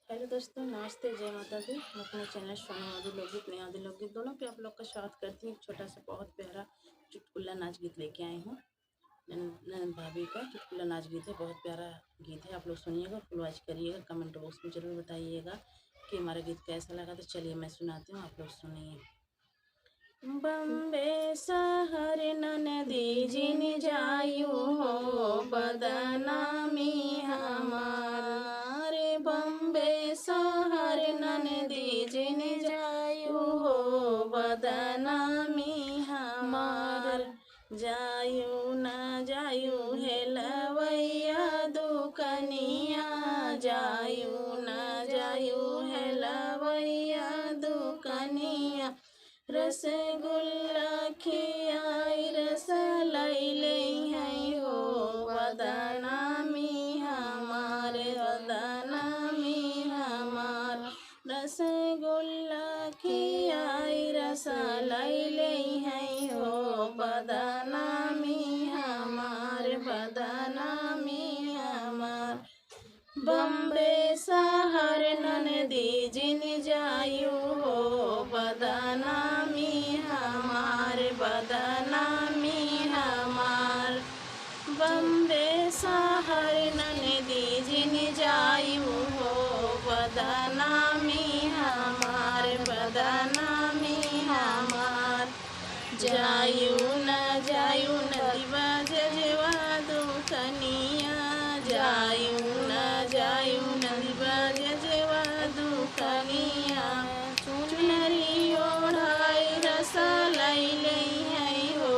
Hello दोस्तों, नमस्ते, जय माता दी। मैं अपने चैनल सोनावादी लोकगीत नयादी लोकगीत दोनों पे आप लोग का स्वागत करती हूँ। एक छोटा सा बहुत प्यारा चुटकुला नाच गीत लेके आई हूँ। ननद भाभी का चुटकुला नाच गीत है, बहुत प्यारा गीत है। आप लोग सुनिएगा, फुल वॉच करिएगा, कमेंट बॉक्स में जरूर बताइएगा कि हमारा गीत कैसा लगा। तो चलिए मैं सुनाती हूँ, आप लोग सुनिए। बम्बे शहर ननदी जिन जायु हो बदनामी हमारे। बम्बे शहर ननदी जिन जायु हो बदनामी हमार। जायु न जायु हेलवैया दुकनिया, जायु न जायु हेलवैया दुकनिया। रसगुल्ला खियाई रसलाई ले हैं हो बदनामी हमारे, बदनामी हमार। रसगुल्ला खियाई रसलाई ले हैं हो बदनामी हमारे, बदनामी हमार। बम्बे शहर ननदी जिन जायु हो बदनामी हमार, बदनामी हमार। बम्बे शहर ननदी जिन जायु हो बदनामी हमार, बदनामी हमार। जायु न जायु नदिवा जजवा दुकनिया, जायु न जायु नदिवा जजवा दुकनिया। चुनरी ओढ़ाई रसलाई ले हैं हो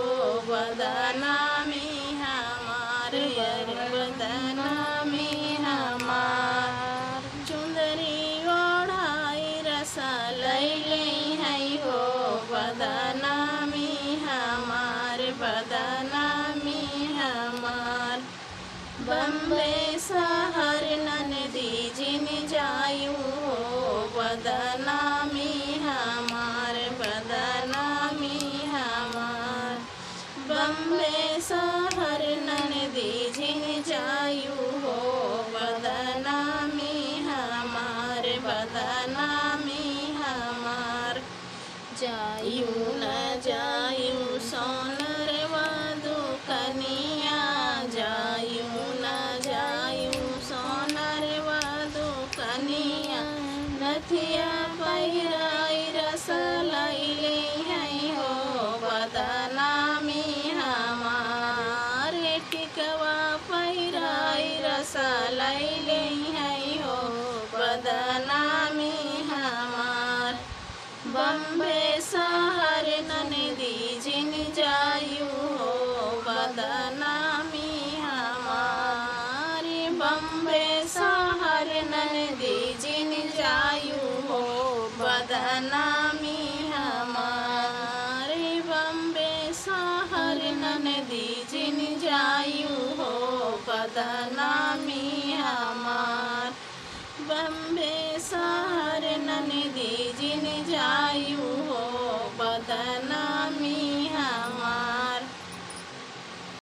बदनामी हमार, बदनामी हमार। चुनरी ओढ़ाई रसलाई ले हैं हो बदनामी हमार, बदनामी हमार। बम्बे शहर ननदी जिन जायु हो बदनामी हमार, बदनामी हमार। बम्बे शहर ननदी जिन जायु हो बदनामी हमार, बदनामी हमार। जायु न जायु सोनरवा दुकनिया, जायु न जायु सोनरवा दुकनिया। नथिया पहिराई रसलाई ले हैं हो बदनामी हमारे। टिकवा पहिराई रसलाई ले हैं हो बदनामी हमार। बम्बे शहर ननदी जिन जायु हो बदनामी हमारी। बम्बे शहर ननदी जिन जायु हो बदनामी हमारी। बम्बे शहर ननदी जिन जायु हो बदनामी